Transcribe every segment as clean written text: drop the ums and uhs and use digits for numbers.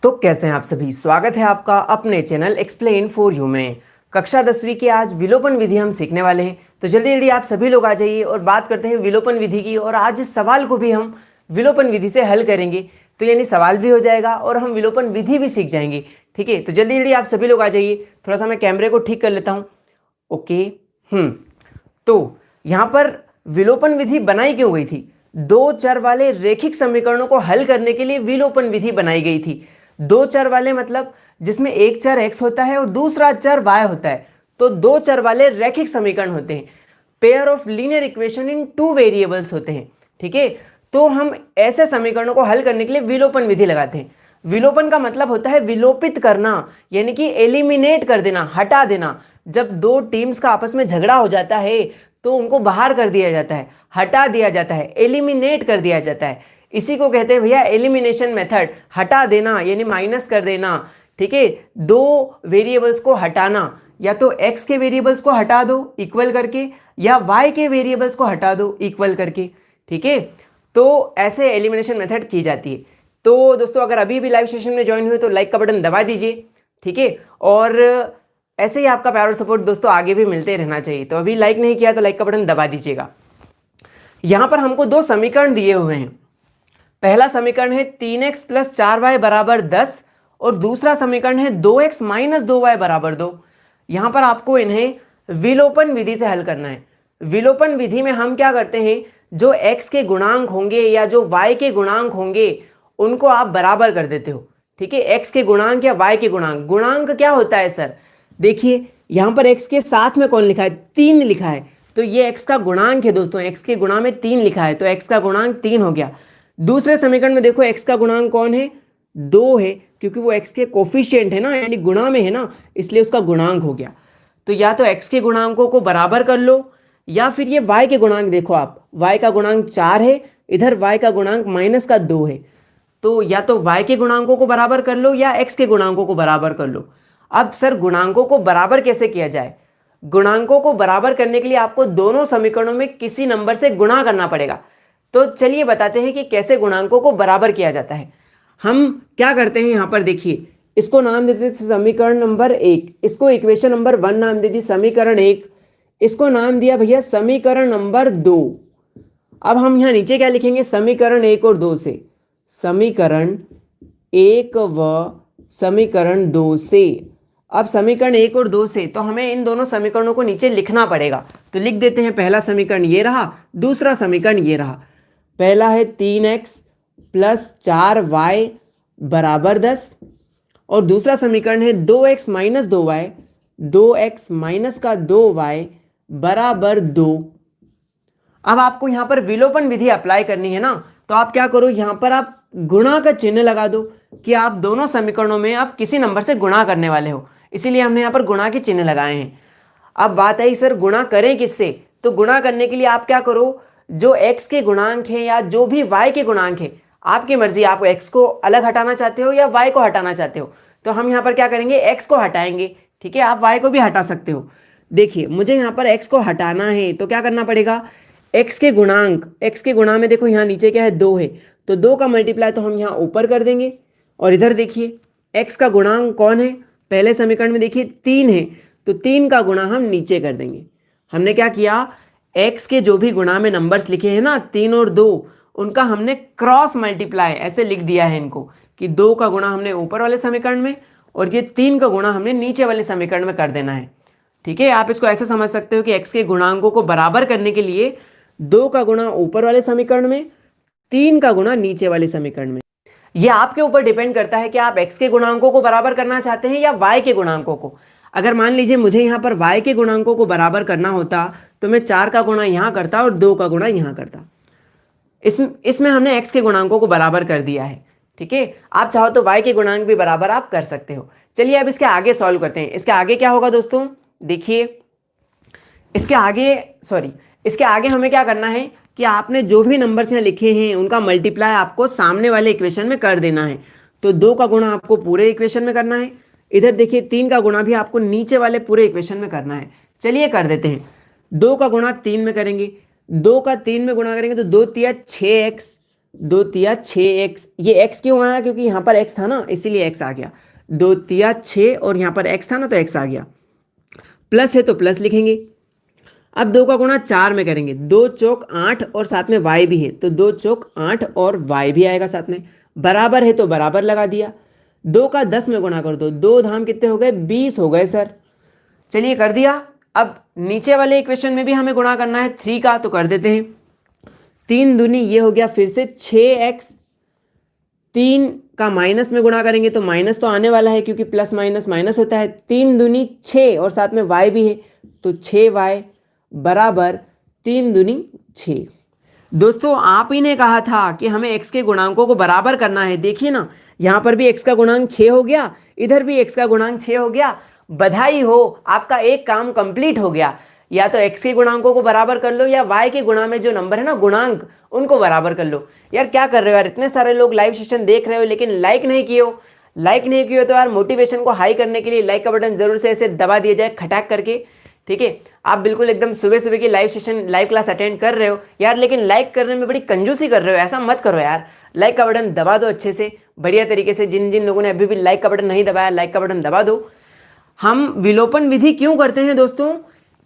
तो कैसे हैं आप सभी। स्वागत है आपका अपने चैनल एक्सप्लेन फॉर यू में। कक्षा 10वीं की आज विलोपन विधि हम सीखने वाले हैं, तो जल्दी जल्दी आप सभी लोग आ जाइए और बात करते हैं विलोपन विधि की। और आज इस सवाल को भी हम विलोपन विधि से हल करेंगे, तो यानी सवाल भी हो जाएगा और हम विलोपन विधि भी सीख जाएंगे। ठीक है, तो जल्दी जल्दी आप सभी लोग आ जाइए। थोड़ा सा मैं कैमरे को ठीक कर लेता हूँ। ओके। तो यहाँ पर विलोपन विधि बनाई क्यों गई थी? दो चर वाले रैखिक समीकरणों को हल करने के लिए विलोपन विधि बनाई गई थी। दो चर वाले मतलब जिसमें एक चर x होता है और दूसरा चर y होता है, तो दो चर वाले रैखिक समीकरण होते हैं। Pair of linear equation in two variables होते हैं। ठीक है, तो हम ऐसे समीकरणों को हल करने के लिए विलोपन विधि लगाते हैं। विलोपन का मतलब होता है विलोपित करना, यानी कि एलिमिनेट कर देना, हटा देना। जब दो टीम्स का आपस में झगड़ा हो जाता है तो उनको बाहर कर दिया जाता है, हटा दिया जाता है, एलिमिनेट कर दिया जाता है। इसी को कहते हैं भैया एलिमिनेशन मेथड, हटा देना यानी माइनस कर देना। ठीक है, दो वेरिएबल्स को हटाना, या तो x के वेरिएबल्स को हटा दो इक्वल करके, या y के वेरिएबल्स को हटा दो इक्वल करके। ठीक है, तो ऐसे एलिमिनेशन मेथड की जाती है। तो दोस्तों अगर अभी भी लाइव सेशन में ज्वाइन हुए तो लाइक का बटन दबा दीजिए। ठीक है, और ऐसे ही आपका प्यार और सपोर्ट दोस्तों आगे भी मिलते रहना चाहिए। तो अभी लाइक नहीं किया तो लाइक का बटन दबा दीजिएगा। यहां पर हमको दो समीकरण दिए हुए हैं। पहला समीकरण है 3x प्लस 4y बराबर 10 और दूसरा समीकरण है 2x माइनस 2y बराबर 2। यहां पर आपको इन्हें विलोपन विधि से हल करना है। विलोपन विधि में हम क्या करते हैं, जो x के गुणांक होंगे या जो y के गुणांक होंगे उनको आप बराबर कर देते हो। ठीक है, x के गुणांक या y के गुणांक। गुणांक क्या होता है सर? देखिए यहां पर x के साथ में कौन लिखा है? 3 लिखा है, तो ये x का गुणांक है दोस्तों। x के गुणा में 3 लिखा है तो x का गुणांक 3 हो गया। दूसरे समीकरण में देखो x का गुणांक कौन है? 2 है, क्योंकि वो x के कोफिशिएंट है ना, यानी गुणा में है ना, इसलिए उसका गुणांक हो गया। तो या तो x के गुणांकों को बराबर कर लो, या फिर ये y के गुणांक देखो आप, y का गुणांक 4 है, इधर y का गुणांक माइनस का 2 है। तो या तो y के गुणांकों को बराबर कर लो या x के गुणांकों को बराबर कर लो। अब सर गुणांकों को बराबर कैसे किया जाए? गुणांकों को बराबर करने के लिए आपको दोनों समीकरणों में किसी नंबर से गुणा करना पड़ेगा। तो चलिए बताते हैं कि कैसे गुणांकों को बराबर किया जाता है। हम क्या करते हैं, यहां पर देखिए, इसको नाम देते थे समीकरण नंबर 1, इसको इक्वेशन नंबर 1 नाम दे दी समीकरण 1, इसको नाम दिया भैया समीकरण नंबर 2। अब हम यहां नीचे क्या लिखेंगे? समीकरण 1 और 2 से, समीकरण 1 व समीकरण 2 से। अब समीकरण 1 और 2 से तो हमें इन दोनों समीकरणों को नीचे लिखना पड़ेगा। तो लिख देते हैं, पहला समीकरण ये रहा, दूसरा समीकरण ये रहा। पहला है 3x प्लस 4y बराबर 10 और दूसरा समीकरण है 2x minus 2y, 2x minus का 2y बराबर 2। अब आपको यहां पर विलोपन विधि अप्लाई करनी है ना, तो आप क्या करो, यहां पर आप गुणा का चिन्ह लगा दो कि आप दोनों समीकरणों में आप किसी नंबर से गुणा करने वाले हो, इसीलिए हमने यहां पर गुणा के चिन्ह लगाए हैं। अब बात आई सर गुणा करें किससे? तो गुणा करने के लिए आप क्या करो, जो x के गुणांक हैं या जो भी y के गुणांक हैं, आपकी मर्जी, आप x को अलग हटाना चाहते हो या y को हटाना चाहते हो। तो हम यहाँ पर क्या करेंगे, x को हटाएंगे। ठीक है, आप y को भी हटा सकते हो। देखिए मुझे यहाँ पर x को हटाना है तो क्या करना पड़ेगा, x के गुणांक, x के गुणा में देखो यहाँ नीचे क्या है, 2 है, तो 2 का मल्टीप्लाई तो हम यहाँ ऊपर कर देंगे। और इधर देखिए x का गुणांक कौन है, पहले समीकरण में देखिए 3 है, तो 3 का गुणा हम नीचे कर देंगे। हमने क्या किया, x के जो भी गुणा में नंबर्स लिखे हैं ना 3 और 2, उनका हमने क्रॉस मल्टीप्लाई ऐसे लिख दिया है इनको, कि 2 का गुणा हमने ऊपर वाले समीकरण में और ये 3 का गुणा हमने नीचे वाले समीकरण में कर देना है। ठीक है, आप इसको ऐसे समझ सकते हो कि x के गुणांकों को बराबर करने के लिए 2 का गुणा ऊपर वाले समीकरण में, 3 का गुणा नीचे वाले समीकरण में। यह आपके ऊपर डिपेंड करता है कि आप x के गुणांकों को बराबर करना चाहते हैं या y के गुणांकों को। अगर मान लीजिए मुझे यहाँ पर y के गुणांकों को बराबर करना होता तो मैं 4 का गुणा यहाँ करता और 2 का गुणा यहाँ करता। इसमें हमने x के गुणांकों को बराबर कर दिया है। ठीक है, आप चाहो तो y के गुणांक भी बराबर आप कर सकते हो। चलिए अब इसके आगे सॉल्व करते हैं। इसके आगे क्या होगा दोस्तों, देखिए इसके आगे हमें क्या करना है कि आपने जो भी नंबर्स यहाँ लिखे हैं उनका मल्टीप्लाई आपको सामने वाले इक्वेशन में कर देना है। तो 2 का गुणा आपको पूरे इक्वेशन में करना है, इधर देखिए 3 का गुणा भी आपको नीचे वाले पूरे इक्वेशन में करना है। चलिए कर देते हैं, 2 का गुणा 3 में करेंगे, 2 का 3 में गुणा करेंगे तो 2 तिया 6x 2 तिया 6x, ये x क्यों आया, क्योंकि यहाँ पर x था ना इसीलिए x आ गया। 2 तिया 6 और यहाँ पर x था ना तो x आ गया। प्लस है तो प्लस लिखेंगे। अब 2 का गुणा 4 में करेंगे, 2 चौक 8 और साथ में y भी है तो 2 चौक 8 और y भी आएगा साथ में। बराबर है तो बराबर लगा दिया। 2 का 10 में गुणा कर दो, 2 धाम कितने हो गए, 20 हो गए सर। चलिए कर दिया। अब नीचे वाले इक्वेशन में भी हमें गुणा करना है 3 का, तो कर देते हैं। 3 दूनी ये हो गया फिर से 6x, 3 का माइनस में गुणा करेंगे तो माइनस तो आने वाला है क्योंकि प्लस माइनस माइनस होता है। 3 दूनी 6 और साथ में y भी है तो 6y बराबर 3 दूनी 6। दोस्तों आप ही ने कहा था कि हमें x के गुणांकों को बराबर करना है। देखिए ना, यहाँ पर भी x का गुणांक 6 हो गया, इधर भी x का गुणांक 6 हो गया। बधाई हो, आपका एक काम कंप्लीट हो गया। या तो x के गुणांकों को बराबर कर लो या y के गुणा में जो नंबर है ना गुणांक, उनको बराबर कर लो। यार क्या कर रहे हो यार, इतने सारे लोग लाइव सेशन देख रहे हो लेकिन लाइक नहीं किए हो। लाइक नहीं किए हो तो यार मोटिवेशन को हाई करने के लिए लाइक का बटन जरूर से ऐसे दबा दिया जाए खटाक करके, ठीक है। आप बिल्कुल एकदम सुबह सुबह की live session live class attend कर रहे हो यार, लेकिन लाइक करने में बड़ी कंजूसी कर रहे हो, ऐसा मत करो यार। लाइक का बटन दबा दो अच्छे से बढ़िया तरीके से। जिन जिन लोगों ने अभी भी लाइक का बटन नहीं दबाया, लाइक का बटन दबा दो। हम विलोपन विधि क्यों करते हैं दोस्तों,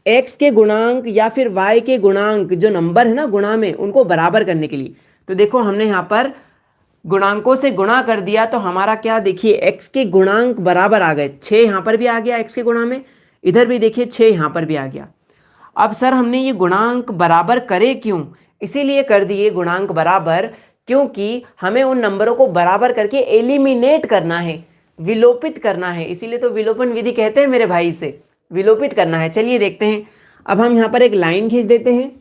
x के गुणांक या फिर y के गुणांक जो नंबर है ना गुणा में, उनको बराबर करने के लिए। तो देखो हमने यहाँ पर गुणांकों से गुणा कर दिया तो हमारा क्या, देखिए x के गुणांक बराबर आ गए। 6 यहाँ पर भी आ गया x के गुणा में, इधर भी देखिए 6 यहाँ पर भी आ गया। अब सर हमने ये गुणांक बराबर करे क्यों, इसीलिए कर दिए गुणांक बराबर क्योंकि हमें उन नंबरों को बराबर करके एलिमिनेट करना है, विलोपित करना है। इसीलिए तो विलोपन विधि कहते हैं मेरे भाई, से विलोपित करना है। चलिए देखते हैं। अब हम यहाँ पर एक लाइन खींच देते हैं।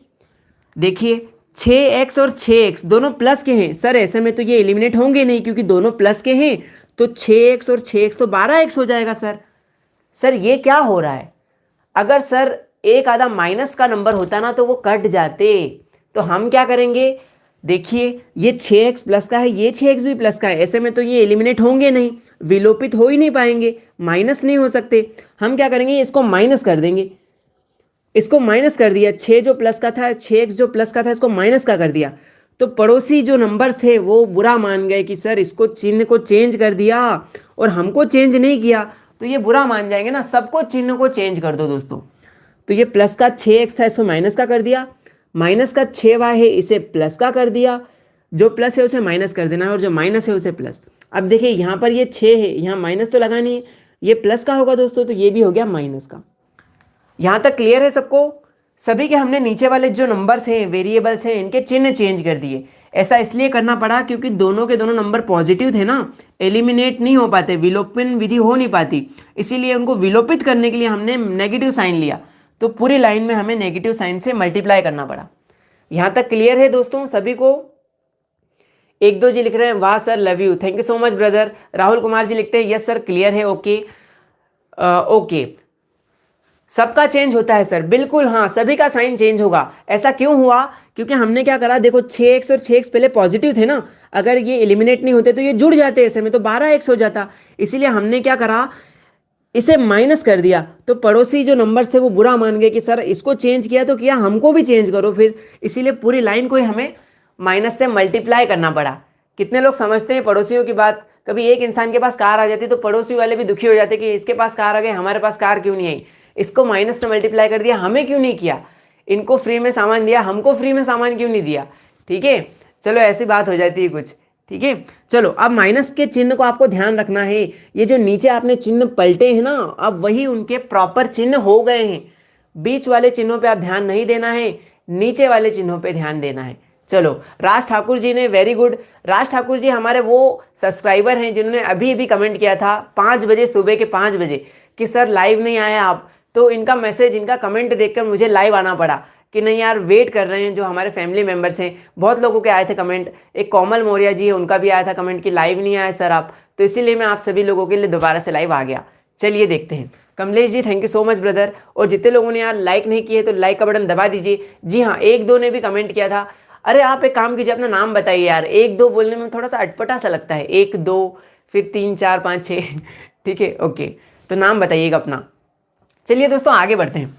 देखिए 6x और 6x दोनों प्लस के हैं सर, ऐसे में तो ये एलिमिनेट होंगे नहीं क्योंकि दोनों प्लस के हैं। तो 6x और 6x तो 12x हो जाएगा सर। सर ये क्या हो रहा है, अगर सर एक आधा माइनस का नंबर होता ना तो वो कट जाते। तो हम क्या करेंगे, देखिए ये 6x प्लस का है, ये 6x भी प्लस का है, ऐसे में तो ये एलिमिनेट होंगे नहीं, विलोपित हो ही नहीं पाएंगे, माइनस नहीं हो सकते। हम क्या करेंगे, इसको माइनस कर देंगे। इसको माइनस कर दिया, 6 जो प्लस का था, 6x जो प्लस का था, इसको माइनस का कर दिया। तो पड़ोसी जो नंबर थे वो बुरा मान गए कि सर इसको चिन्ह को चेंज कर दिया और हमको चेंज नहीं किया, तो ये बुरा मान जाएंगे ना। सबको चिन्ह को चेंज कर दो दोस्तों। तो ये प्लस का 6x था, इसको माइनस का कर दिया। माइनस का 6y है, इसे प्लस का कर दिया। जो प्लस है उसे माइनस कर देना है और जो माइनस है उसे प्लस। अब देखिए यहाँ पर ये 6 है, यहाँ माइनस तो लगानी है, ये प्लस का होगा दोस्तों, तो ये भी हो गया माइनस का। यहाँ तक क्लियर है सबको। सभी के हमने नीचे वाले जो नंबर्स हैं, वेरिएबल्स हैं, इनके चिन्ह चेंज कर दिए। ऐसा इसलिए करना पड़ा क्योंकि दोनों के दोनों नंबर पॉजिटिव थे ना, एलिमिनेट नहीं हो पाते, विलोपन विधि हो नहीं पाती, इसीलिए उनको विलोपित करने के लिए हमने नेगेटिव साइन लिया। तो पूरी लाइन में हमें नेगेटिव साइन से मल्टीप्लाई करना पड़ा। यहाँ तक क्लियर है दोस्तों सभी को। 1-2 जी लिख रहे हैं वाह sir love you, thank you so much brother. Rahul Kumar ji लिखते हैं यस सर क्लियर है, ओके ओके। सबका चेंज होता है सर, बिल्कुल हाँ, सभी का साइन चेंज होगा। ऐसा क्यों हुआ, क्योंकि हमने क्या करा, देखो 6x और 6x पहले पॉजिटिव थे ना, अगर ये एलिमिनेट नहीं होते तो ये जुड़ जाते, ऐसे में तो 12x हो जाता। इसीलिए हमने क्या करा, इसे माइनस कर दिया। तो पड़ोसी जो नंबर्स थे वो बुरा मान गए कि सर इसको चेंज किया तो किया, हमको भी चेंज करो फिर। इसीलिए पूरी लाइन को ही हमें माइनस से मल्टीप्लाई करना पड़ा। कितने लोग समझते हैं पड़ोसियों की बात। कभी एक इंसान के पास कार आ जाती तो पड़ोसी वाले भी दुखी हो जाते कि इसके पास कार आ गई, हमारे पास कार क्यों नहीं आई। इसको माइनस से मल्टीप्लाई कर दिया, हमें क्यों नहीं किया। इनको फ्री में सामान दिया, हमको फ्री में सामान क्यों नहीं दिया। ठीक है, चलो ऐसी बात हो जाती है कुछ। ठीक है, चलो अब माइनस के चिन्ह को आपको ध्यान रखना है। ये जो नीचे आपने चिन्ह पलटे हैं ना, अब वही उनके प्रॉपर चिन्ह हो गए हैं। बीच वाले चिन्हों पे आप ध्यान नहीं देना है, नीचे वाले चिन्हों पे ध्यान देना है। चलो राज ठाकुर जी ने, वेरी गुड। राज ठाकुर जी हमारे वो सब्सक्राइबर हैं जिन्होंने अभी अभी कमेंट किया था 5 बजे, सुबह के 5 बजे कि सर लाइव नहीं आए आप। तो इनका मैसेज, इनका कमेंट देखकर मुझे लाइव आना पड़ा कि नहीं यार वेट कर रहे हैं। जो हमारे फैमिली मेंबर्स हैं, बहुत लोगों के आए थे कमेंट। एक कोमल मौर्य जी है, उनका भी आया था कमेंट कि लाइव नहीं आए सर आप। तो इसीलिए मैं आप सभी लोगों के लिए दोबारा से लाइव आ गया। चलिए देखते हैं। Kamlesh ji thank you so much brother. और जितने लोगों ने यार लाइक नहीं किए तो लाइक का बटन दबा दीजिए। जी हाँ, 1-2 ने भी कमेंट किया था। अरे आप एक काम कीजिए, अपना नाम बताइए यार। 1-2 बोलने में थोड़ा सा अटपटा सा लगता है। 1-2 फिर 3 4 5 6 ठीक है, ओके। तो नाम बताइएगा अपना। चलिए दोस्तों आगे बढ़ते हैं।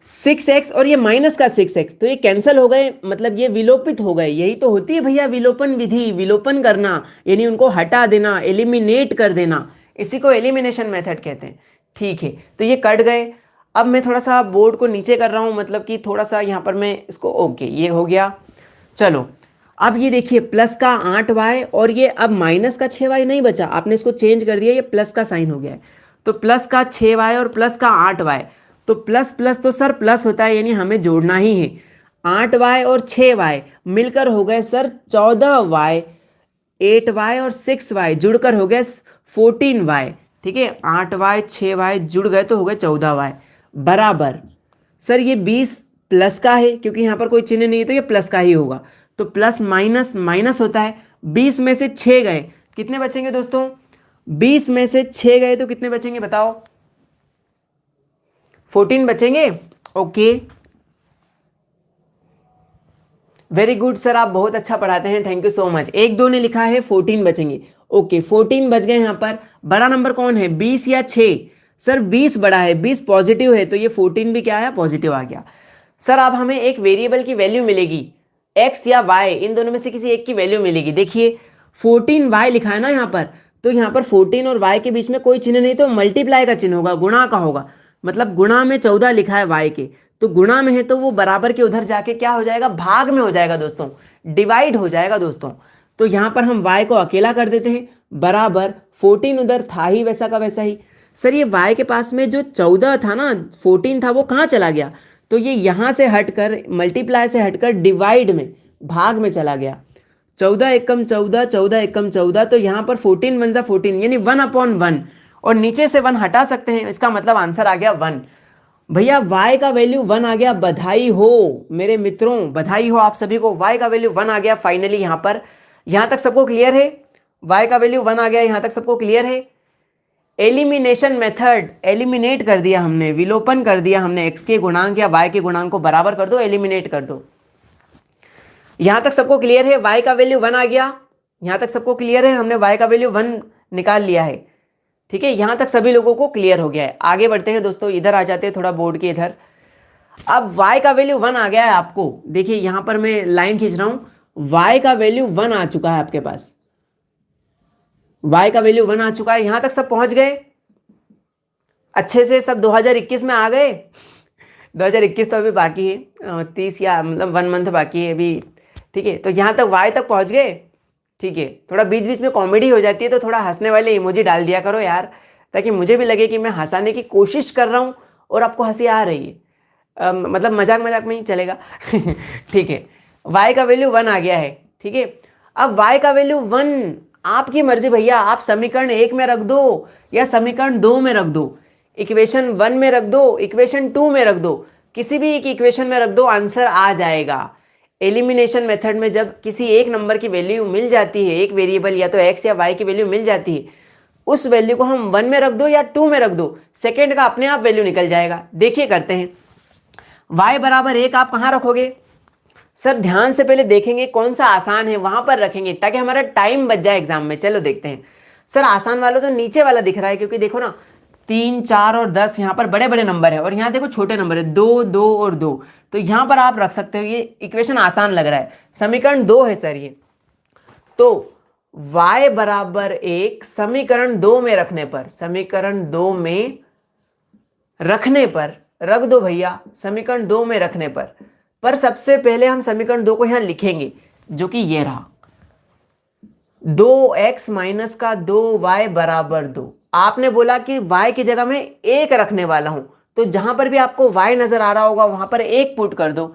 6x और ये माइनस का 6x, तो ये कैंसिल हो गए, मतलब ये विलोपित हो गए। यही तो होती है भैया विलोपन विधि, विलोपन करना यानी उनको हटा देना, एलिमिनेट कर देना, इसी को एलिमिनेशन मेथड कहते हैं। ठीक है, तो ये कट गए। अब मैं थोड़ा सा बोर्ड को नीचे कर रहा हूँ, मतलब कि थोड़ा सा यहाँ पर मैं इसको, ओके ये हो गया। चलो अब ये देखिए प्लस का 8y और ये अब माइनस का 6y नहीं बचा, आपने इसको चेंज कर दिया, ये प्लस का साइन हो गया है। तो प्लस का 6y और प्लस का 8y, तो प्लस प्लस तो सर प्लस होता है, यानी हमें जोड़ना ही है। 8y और 6y मिलकर हो गए सर 14y, 8y और 6y जुड़कर हो गए 14y। ठीक है, 8y 6y जुड़ गए तो हो गए 14y बराबर। सर ये 20 प्लस का है, क्योंकि यहाँ पर कोई चिन्ह नहीं है तो ये प्लस का ही होगा, तो प्लस माइनस माइनस होता है। 20 में से 6 गए, कितने बचेंगे दोस्तों? 20 में से 6 गए तो कितने बचेंगे बताओ? 14 बचेंगे। ओके वेरी गुड सर, आप बहुत अच्छा पढ़ाते हैं, थैंक यू सो मच। 1-2 ने लिखा है 14 बचेंगे। ओके 14 बच गए। यहाँ पर बड़ा नंबर कौन है, 20 या 6? सर 20 बड़ा है, 20 पॉजिटिव है, तो ये 14 भी क्या आया, पॉजिटिव आ गया। सर अब हमें एक वेरिएबल की वैल्यू मिलेगी, x या y, इन दोनों में से किसी एक की वैल्यू मिलेगी। देखिए 14y लिखा है ना यहाँ पर, तो यहाँ पर 14 और y के बीच में कोई चिन्ह नहीं, तो मल्टीप्लाई का चिन्ह होगा, गुणा का होगा, मतलब गुणा में 14 लिखा है y के, तो गुणा में है तो वो बराबर के उधर जाके क्या हो जाएगा, भाग में हो जाएगा दोस्तों, डिवाइड हो जाएगा दोस्तों। तो यहाँ पर हम y को अकेला कर देते हैं, बराबर 14 उधर था ही वैसा का वैसा ही। सर ये y के पास में जो 14 था ना, 14 था, वो कहाँ चला गया? तो ये यहाँ से हटकर, मल्टीप्लाई से हटकर डिवाइड में, भाग में चला गया। 14 एकम 14, 14 एकम 14, तो यहाँ पर 14 वन जा 14, यानी 1/1, और नीचे से 1 हटा सकते हैं, इसका मतलब आंसर आ गया 1। भैया y का वैल्यू 1 आ गया, बधाई हो मेरे मित्रों, बधाई हो आप सभी को, y का वैल्यू 1 आ गया फाइनली। यहाँ पर, यहाँ तक सबको क्लियर है? y का वैल्यू 1 आ गया, यहाँ तक सबको क्लियर है? एलिमिनेशन मेथड, एलिमिनेट कर दिया हमने, विलोपन कर दिया हमने, x के गुणांक या y के गुणांक को बराबर कर दो, एलिमिनेट कर दो। यहां तक सबको क्लियर है? y का वैल्यू 1 आ गया, यहां तक सबको क्लियर है? हमने y का वैल्यू 1 निकाल लिया है। ठीक है, यहां तक सभी लोगों को क्लियर हो गया है। आगे बढ़ते हैं दोस्तों, इधर आ जाते हैं थोड़ा बोर्ड के इधर। अब y का वैल्यू 1 आ गया है आपको, देखिए यहां पर मैं लाइन खींच रहा हूं, y का वैल्यू 1 आ चुका है आपके पास, y का वैल्यू 1 आ चुका है। यहां तक सब पहुंच गए अच्छे से, सब 2021 में आ गए? 2021 तो अभी बाकी है, 30 या मतलब 1 मंथ बाकी है अभी। ठीक है, तो यहाँ तक y तक पहुँच गए। ठीक है, थोड़ा बीच बीच में कॉमेडी हो जाती है तो थोड़ा हंसने वाले इमोजी डाल दिया करो यार, ताकि मुझे भी लगे कि मैं हंसाने की कोशिश कर रहा हूँ और आपको हंसी आ रही है। मतलब मजाक मजाक में ही चलेगा। ठीक है, y का वैल्यू 1 आ गया है। ठीक है, अब y का वैल्यू 1 आपकी मर्जी भैया, आप समीकरण 1 में रख दो या समीकरण 2 में रख दो, इक्वेशन 1 में रख दो, इक्वेशन 2 में रख दो, किसी भी एक इक्वेशन में रख दो, आंसर आ जाएगा। एलिमिनेशन मेथड में जब किसी एक नंबर की वैल्यू मिल जाती है, एक वेरिएबल या तो x या y की वैल्यू मिल जाती है, उस वैल्यू को हम 1 में रख दो या 2 में रख दो, सेकंड का अपने आप वैल्यू निकल जाएगा। देखिए करते हैं, y बराबर 1 आप कहाँ रखोगे? सर ध्यान से पहले देखेंगे कौन सा आसान है, वहां पर रखेंगे ताकि हमारा टाइम बच जाए एग्जाम में। चलो देखते हैं। सर आसान वाला तो नीचे वाला दिख रहा है, क्योंकि देखो ना 3, 4 और 10 यहाँ पर बड़े बड़े नंबर है, और यहाँ देखो छोटे नंबर है 2, 2 और 2, तो यहाँ पर आप रख सकते हो। ये इक्वेशन आसान लग रहा है, समीकरण 2 है सर ये। तो y बराबर 1 समीकरण 2 में रखने पर, समीकरण 2 में रखने पर रख दो भैया, समीकरण 2 में रखने पर सबसे पहले हम समीकरण 2 को यहां लिखेंगे, जो कि ये रहा, 2x माइनस का 2y बराबर 2। आपने बोला कि y की जगह में 1 रखने वाला हूं, तो जहां पर भी आपको y नजर आ रहा होगा वहां पर 1 पुट कर दो,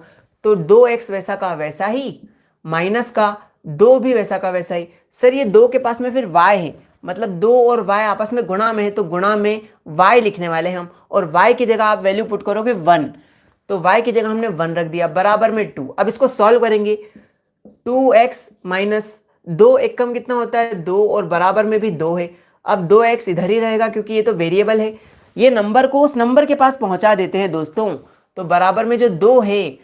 तो 2x वैसा का वैसा ही, माइनस का 2 भी वैसा का वैसा ही। सर ये 2 के पास में फिर y है, मतलब 2 और y आपस में गुणा में है, तो गुणा में y लिखने वाले हम, और y की जगह आप वैल्यू पुट करोगे 1, तो y की जगह हमने 1 रख दिया, बराबर में 2। अब इसको सॉल्व करेंगे, 2x माइनस 2 एकम कितना होता है 2, और बराबर में भी 2 है। अब 2x इधर ही रहेगा क्योंकि ये तो वेरिएबल है, ये नंबर को उस नंबर के पास पहुंचा देते हैं दोस्तों, तो बराबर में जो 2 है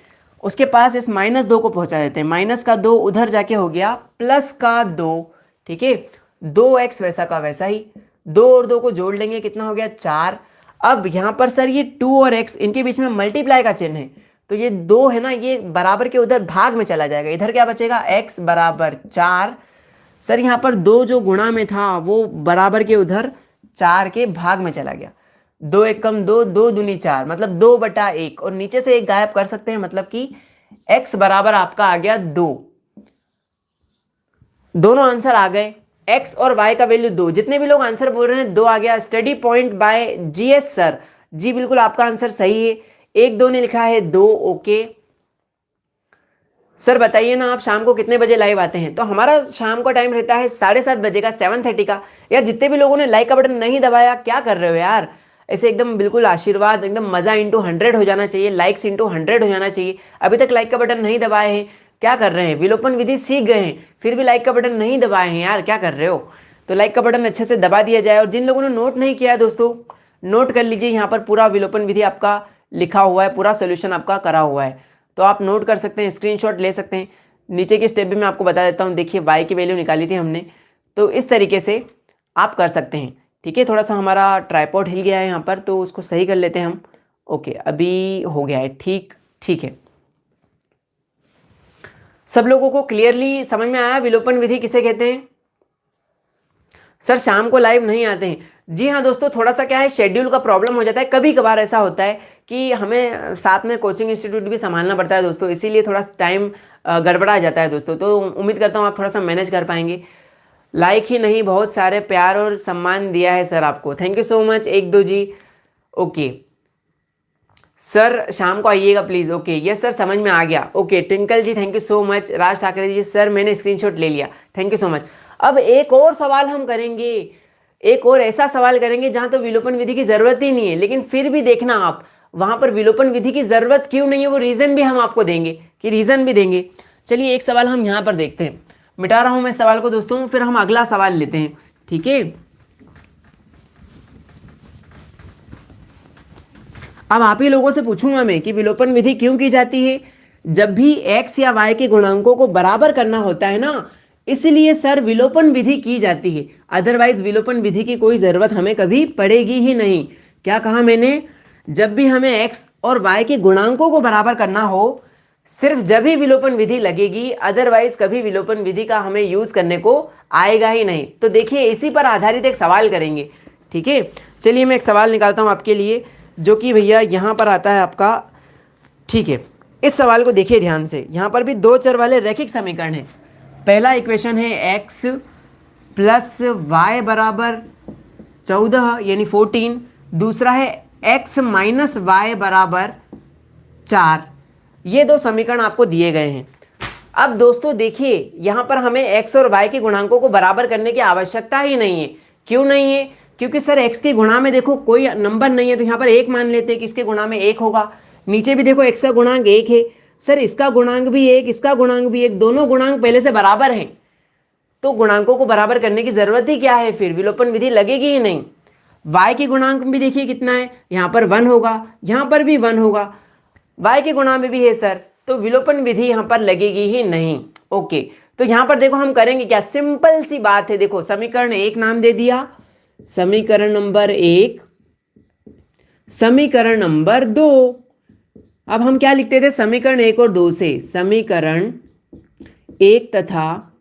उसके पास इस -2 को पहुंचा देते हैं, माइनस का 2 उधर जाके हो गया प्लस का 2। ठीक है, 2x वैसा का वैसा ही, 2 और 2 को जोड़ लेंगे कितना हो गया 4। अब यहाँ पर सर ये 2 और x इनके बीच में मल्टीप्लाई का चिन्ह है, तो ये 2 है ना, ये बराबर के उधर भाग में चला जाएगा। इधर क्या बचेगा, x बराबर 4। सर यहाँ पर 2 जो गुणा में था वो बराबर के उधर 4 के भाग में चला गया। 2 एक कम 2, 2 दूनी 4, मतलब 2/1, और नीचे से एक गायब कर सकते हैं, मतलब कि x बराबर आपका आ गया 2। दोनों आंसर आ गए, x और y का वैल्यू 2। जितने भी लोग आंसर बोल रहे हैं 2 आ गया। Study point by GS sir, जी बिल्कुल आपका आंसर सही है। 1-2 ने लिखा है 2, ओके। सर बताइए ना, आप शाम को कितने बजे लाइव आते हैं? तो हमारा शाम का टाइम रहता है 7:30 बजे का, 7:30 का। यार जितने भी लोगों ने लाइक का बटन नहीं दबाया, क्या कर रहे हो यार? ऐसे एकदम बिल्कुल आशीर्वाद, एकदम मजा इंटू 100 हो जाना चाहिए, लाइक्स इंटू 100 हो जाना चाहिए। अभी तक लाइक का बटन नहीं दबाए हैं, क्या कर रहे हैं? विलोपन विधि सीख गए हैं फिर भी लाइक का बटन नहीं दबाए हैं यार, क्या कर रहे हो? तो लाइक का बटन अच्छे से दबा दिया जाए। और जिन लोगों ने नोट नहीं किया है दोस्तों, नोट कर लीजिए, यहाँ पर पूरा विलोपन विधि आपका लिखा हुआ है, पूरा सोल्यूशन आपका करा हुआ है, तो आप नोट कर सकते हैं, स्क्रीनशॉट ले सकते हैं। नीचे के स्टेप भी मैं आपको बता देता हूँ। देखिए y की वैल्यू निकाली थी हमने, तो इस तरीके से आप कर सकते हैं। ठीक है, थोड़ा सा हमारा ट्राइपॉड हिल गया है यहाँ पर, तो उसको सही कर लेते हैं हम। ओके, अभी हो गया है, ठीक है। सब लोगों को क्लियरली समझ में आया विलोपन विधि किसे कहते हैं? सर शाम को लाइव नहीं आते हैं। जी हाँ दोस्तों, थोड़ा सा क्या है, शेड्यूल का प्रॉब्लम हो जाता है। कभी कभार ऐसा होता है कि हमें साथ में कोचिंग इंस्टीट्यूट भी संभालना पड़ता है दोस्तों, इसीलिए थोड़ा टाइम गड़बड़ा जाता है दोस्तों। तो उम्मीद करता हूँ आप थोड़ा सा मैनेज कर पाएंगे। लाइक ही नहीं, बहुत सारे प्यार और सम्मान दिया है सर आपको, थैंक यू सो मच। 1-2 जी, ओके सर शाम को आइएगा प्लीज़। ओके यस सर, समझ में आ गया। Okay Twinkle ji, thank you so much. Raj Thackeray ji, sir मैंने स्क्रीनशॉट ले लिया, थैंक यू सो मच। अब एक और सवाल हम करेंगे, एक और ऐसा सवाल करेंगे जहां तो विलोपन विधि की जरूरत ही नहीं है, लेकिन फिर भी देखना आप वहां पर विलोपन विधि की जरूरत क्यों नहीं है, वो रीजन भी हम आपको देंगे, कि रीजन भी देंगे। चलिए एक सवाल हम यहां पर देखते हैं, मिटा रहा हूं मैं सवाल को दोस्तों, फिर हम अगला सवाल लेते हैं। ठीक है, अब आप ही लोगों से पूछूंगा मैं कि विलोपन विधि क्यों की जाती है? जब भी x या y के गुणांकों को बराबर करना होता है ना, इसलिए सर विलोपन विधि की जाती है। अदरवाइज विलोपन विधि की कोई जरूरत हमें कभी पड़ेगी ही नहीं। क्या कहा मैंने? जब भी हमें x और y के गुणांकों को बराबर करना हो, सिर्फ जब ही विलोपन विधि लगेगी, अदरवाइज कभी विलोपन विधि का हमें यूज करने को आएगा ही नहीं। तो देखिए इसी पर आधारित एक सवाल करेंगे। ठीक है, चलिए मैं एक सवाल निकालता हूं आपके लिए, जो कि भैया यहाँ पर आता है आपका। ठीक है, इस सवाल को देखिए ध्यान से। यहाँ पर भी 2 चर वाले रैखिक समीकरण है। पहला इक्वेशन है x प्लस y बराबर 14 यानी 14। दूसरा है x माइनस y बराबर 4। ये 2 समीकरण आपको दिए गए हैं। अब दोस्तों देखिए, यहाँ पर हमें x और y के गुणांकों को बराबर करने की आवश्यकता ही नहीं है। क्यों नहीं है? क्योंकि सर x के गुणा में देखो कोई नंबर नहीं है, तो यहाँ पर 1 मान लेते हैं कि इसके गुणा में 1 होगा। नीचे भी देखो x का गुणांक 1 है, सर इसका गुणांक भी 1, इसका गुणांक भी 1, दोनों गुणांक पहले से बराबर हैं, तो गुणांकों को बराबर करने की जरूरत ही क्या है, फिर विलोपन विधि लगेगी ही नहीं। y के गुणांक भी देखिए कितना है, यहाँ पर 1 होगा, यहाँ पर भी 1 होगा, y के गुणा में भी है सर, तो विलोपन विधि यहाँ पर लगेगी ही नहीं। ओके, तो यहाँ पर देखो हम करेंगे क्या, सिंपल सी बात है। देखो समीकरण 1 नाम दे दिया, समीकरण नंबर 1, समीकरण नंबर 2। अब हम क्या लिखते थे समीकरण 1 और 2 से? समीकरण 1 तथा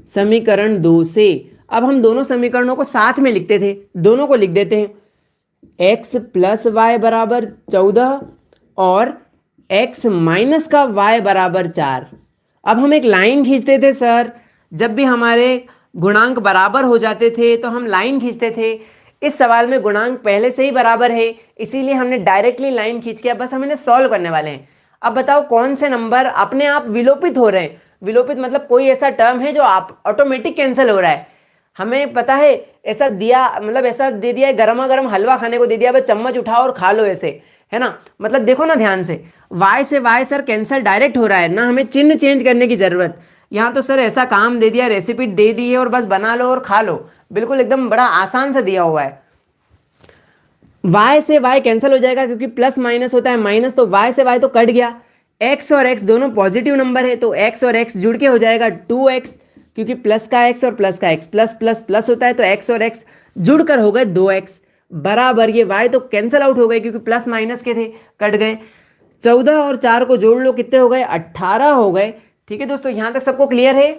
समीकरण 2 से अब हम दोनों समीकरणों को साथ में लिखते थे, दोनों को लिख देते हैं। x प्लस वाई बराबर 14 और x माइनस का y बराबर 4। अब हम एक लाइन खींचते थे सर, जब भी हमारे गुणांक बराबर हो जाते थे तो हम लाइन खींचते थे। इस सवाल में गुणांक पहले से ही बराबर है, इसीलिए हमने डायरेक्टली लाइन खींच के बस हम इन्हें सॉल्व करने वाले हैं। अब बताओ कौन से नंबर अपने आप विलोपित हो रहे हैं? विलोपित मतलब कोई ऐसा टर्म है जो आप ऑटोमेटिक कैंसिल हो रहा है। हमें पता है ऐसा दिया, मतलब ऐसा दे दिया है, गर्मा गर्म हलवा खाने को दे दिया, बस चम्मच उठाओ और खा लो, ऐसे है ना। मतलब देखो ना ध्यान से, y से y सर कैंसिल डायरेक्ट हो रहा है ना, हमें चिन्ह चेंज करने की जरूरत। यहाँ तो सर ऐसा काम दे दिया, रेसिपी दे दी है और बस बना लो और खा लो, बिल्कुल एकदम बड़ा आसान से दिया हुआ है। y से y कैंसिल हो जाएगा क्योंकि प्लस माइनस होता है माइनस, तो y से y तो कट गया। x और x दोनों पॉजिटिव नंबर है, तो x और x जुड़ के हो जाएगा 2x, क्योंकि प्लस का x और प्लस का x, प्लस प्लस प्लस होता है, तो x और x जुड़कर हो गए 2x। बराबर, ये y तो कैंसिल आउट हो गए क्योंकि प्लस माइनस के थे, कट गए। 14 और 4 को जोड़ लो, कितने हो गए? 18 हो गए। ठीक है दोस्तों, यहां तक सबको क्लियर है?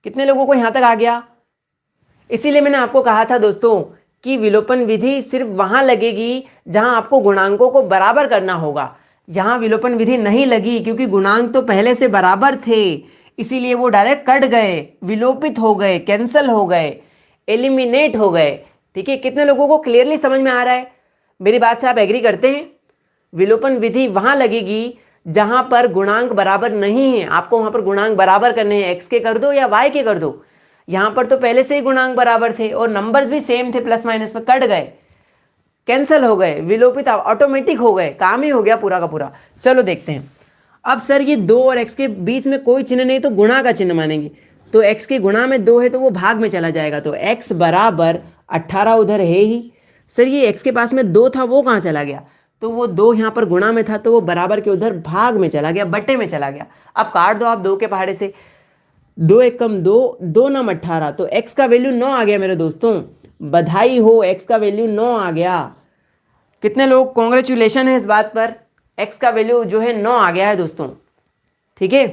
कितने लोगों को यहां तक आ गया? इसीलिए मैंने आपको कहा था दोस्तों कि विलोपन विधि सिर्फ वहां लगेगी जहां आपको गुणांकों को बराबर करना होगा। यहां विलोपन विधि नहीं लगी क्योंकि गुणांक तो पहले से बराबर थे, इसीलिए वो डायरेक्ट कट गए, विलोपित हो गए, कैंसल हो गए, एलिमिनेट हो गए। ठीक है, कितने लोगों को क्लियरली समझ में आ रहा है? मेरी बात से आप एग्री करते हैं? विलोपन विधि वहां लगेगी जहां पर गुणांक बराबर नहीं है। आपको वहां पर गुणांक बराबर करने हैं, एक्स के कर दो या वाई के कर दो। यहां पर तो पहले से ही गुणांक बराबर थे और नंबर्स भी सेम थे, प्लस माइनस में कट गए, कैंसल हो गए, विलोपित ऑटोमेटिक हो गए, काम ही हो गया पूरा का पूरा। चलो देखते हैं। अब सर ये 2 और x के बीच में कोई चिन्ह नहीं तो गुणा का चिन्ह मानेंगे, तो x के गुणा में 2 है तो वो भाग में चला जाएगा, तो x बराबर 18 उधर है ही। सर ये x के पास में 2 था, वो कहाँ चला गया? तो वो 2 यहाँ पर गुणा में था तो वो बराबर के उधर भाग में चला गया, बट्टे में चला गया। अब काट दो आप 2 के पहाड़े से, 2 एक कम 2, 2 नम 18, तो x का वैल्यू 9 आ गया मेरे दोस्तों। बधाई हो, x का वैल्यू 9 आ गया। कितने लोग कॉन्ग्रेचुलेशन है इस बात पर? x का वैल्यू जो है 9 आ गया है दोस्तों। ठीक है,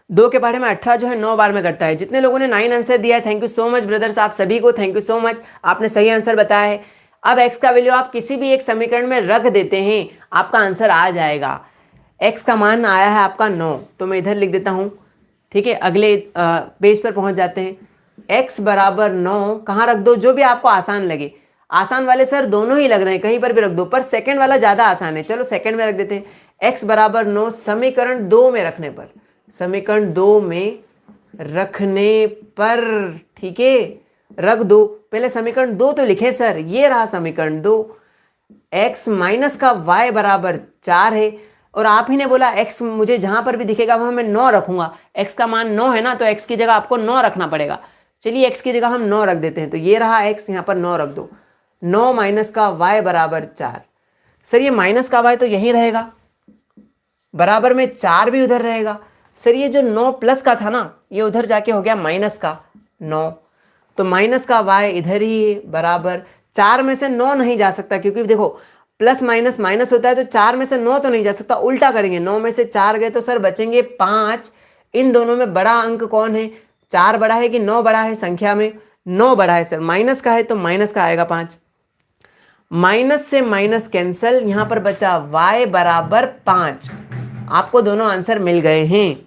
2 के पहाड़े में 18 जो है 9 बार में कटता है। जितने लोगों ने 9 आंसर दिया है, thank you so much brothers, आप सभी को थैंक यू सो मच, आपने सही आंसर बताया है। अब x का वैल्यू आप किसी भी एक समीकरण में रख देते हैं, आपका आंसर आ जाएगा। x का मान आया है आपका 9, तो मैं इधर लिख देता हूं। ठीक है, अगले पेज पर पहुंच जाते हैं। x बराबर 9 कहाँ रख दो? जो भी आपको आसान लगे। आसान वाले सर दोनों ही लग रहे हैं, कहीं पर भी रख दो, पर सेकंड वाला ज़्यादा आसान है। चलो सेकंड में रख देते हैं। x बराबर 9 समीकरण 2 में रखने पर, समीकरण 2 में रखने पर, ठीक है, रख दो। पहले समीकरण 2 तो लिखे सर, ये रहा समीकरण 2। x माइनस का y बराबर 4 है, और आप ही ने बोला x मुझे जहां पर भी दिखेगा वहां मैं 9 रखूंगा। x का मान 9 है ना, तो x की जगह आपको 9 रखना पड़ेगा। चलिए x की जगह हम 9 रख देते हैं, तो ये रहा x, यहाँ पर 9 रख दो। 9 माइनस का y बराबर 4। सर ये माइनस का y तो यहीं रहेगा, बराबर में 4 भी उधर रहेगा। सर ये जो 9 प्लस का था ना, ये उधर जाके हो गया माइनस का 9, तो माइनस का y इधर ही है, बराबर 4 में से 9 नहीं जा सकता, क्योंकि देखो प्लस माइनस माइनस होता है, तो 4 में से 9 तो नहीं जा सकता, उल्टा करेंगे, 9 में से 4 गए तो सर बचेंगे 5। इन दोनों में बड़ा अंक कौन है? 4 बड़ा है कि 9 बड़ा है? संख्या में 9 बड़ा है सर, माइनस का है तो माइनस का आएगा 5। माइनस से माइनस कैंसल, यहां पर बचा y बराबर 5। आपको दोनों आंसर मिल गए हैं।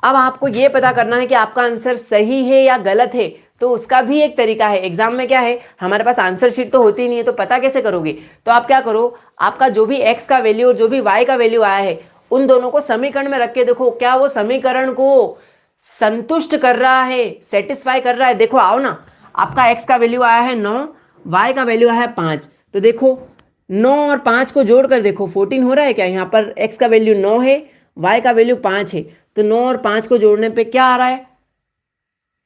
अब आपको यह पता करना है कि आपका आंसर सही है या गलत है, तो उसका भी एक तरीका है। एग्जाम में क्या है, हमारे पास आंसर शीट तो होती नहीं है, तो पता कैसे करोगे? तो आप क्या करो, आपका जो भी x का वैल्यू और जो भी y का वैल्यू आया है, उन दोनों को समीकरण में रख के देखो क्या वो समीकरण को संतुष्ट कर रहा है, सेटिस्फाई कर रहा है। देखो आओ ना, आपका x का वैल्यू आया है 9, y का वैल्यू आया है 5, तो देखो 9 और 5 को जोड़कर देखो 14 हो रहा है क्या? यहाँ पर x का वैल्यू 9 है, y का वैल्यू 5 है, तो 9 और 5 को जोड़ने पे क्या आ रहा है?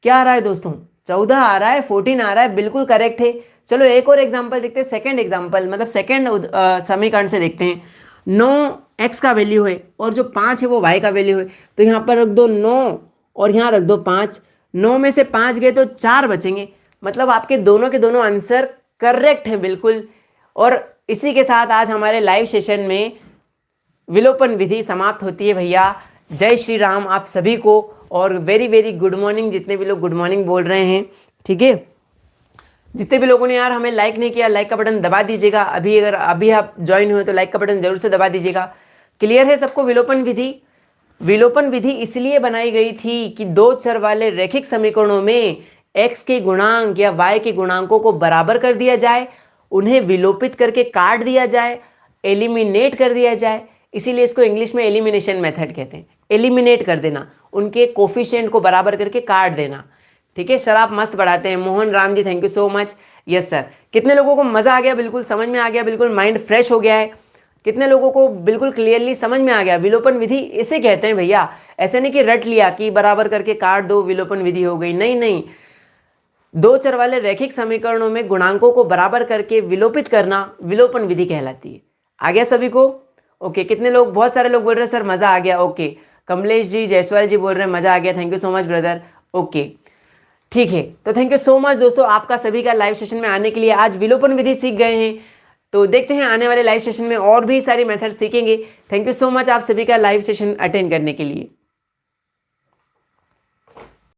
क्या आ रहा है दोस्तों? 14 आ रहा है, 14 आ रहा है, बिल्कुल करेक्ट है। चलो एक और एग्जांपल देखते हैं, सेकंड एग्जांपल, मतलब सेकंड समीकरण से देखते हैं। 9 x का वैल्यू है और जो 5 है वो y का वैल्यू है, तो यहाँ पर रख दो 9 और यहाँ रख दो 5। 9 में से 5 गए तो 4 बचेंगे, मतलब आपके दोनों के दोनों आंसर करेक्ट है बिल्कुल। और इसी के साथ आज हमारे लाइव सेशन में विलोपन विधि समाप्त होती है भैया। जय श्री राम आप सभी को, और वेरी वेरी गुड मॉर्निंग जितने भी लोग गुड मॉर्निंग बोल रहे हैं। ठीक है, जितने भी लोगों ने यार हमें लाइक नहीं किया, लाइक का बटन दबा दीजिएगा। अगर अभी आप ज्वाइन हुए तो लाइक का बटन जरूर से दबा दीजिएगा। क्लियर है सबको विलोपन विधि? विलोपन विधि इसलिए बनाई गई थी कि दो चर वाले रैखिक समीकरणों में x के गुणांक या y के गुणांकों को बराबर कर दिया जाए, उन्हें विलोपित करके काट दिया जाए, एलिमिनेट कर दिया जाए। इसीलिए इसको इंग्लिश में एलिमिनेशन मेथड कहते हैं। एलिमिनेट कर देना, उनके कोफिशिएंट को बराबर करके काट देना। ठीक है सर, आप मस्त पढ़ाते हैं। Mohan Ram ji thank you so much. Yes sir, कितने लोगों को मजा आ गया, बिल्कुल समझ में आ गया, बिल्कुल माइंड फ्रेश हो गया है? कितने लोगों को बिल्कुल क्लियरली समझ में आ गया? विलोपन विधि इसे कहते हैं भैया। ऐसे नहीं कि रट लिया कि बराबर करके काट दो विलोपन विधि हो गई, नहीं नहीं। दो चर वाले रैखिक समीकरणों में गुणांकों को बराबर करके विलोपित करना विलोपन विधि कहलाती है। आ गया सभी को? ओके, कितने लोग, बहुत सारे लोग बोल रहे हैं सर मजा आ गया। ओके, कमलेश जी, जायसवाल जी बोल रहे हैं मजा आ गया, thank you so much brother. Okay, ठीक है, तो थैंक यू सो मच दोस्तों आपका सभी का लाइव सेशन में आने के लिए। आज विलोपन विधि सीख गए हैं, तो देखते हैं आने वाले लाइव सेशन में और भी सारी मेथड सीखेंगे। थैंक यू सो मच आप सभी का लाइव सेशन अटेंड करने के लिए।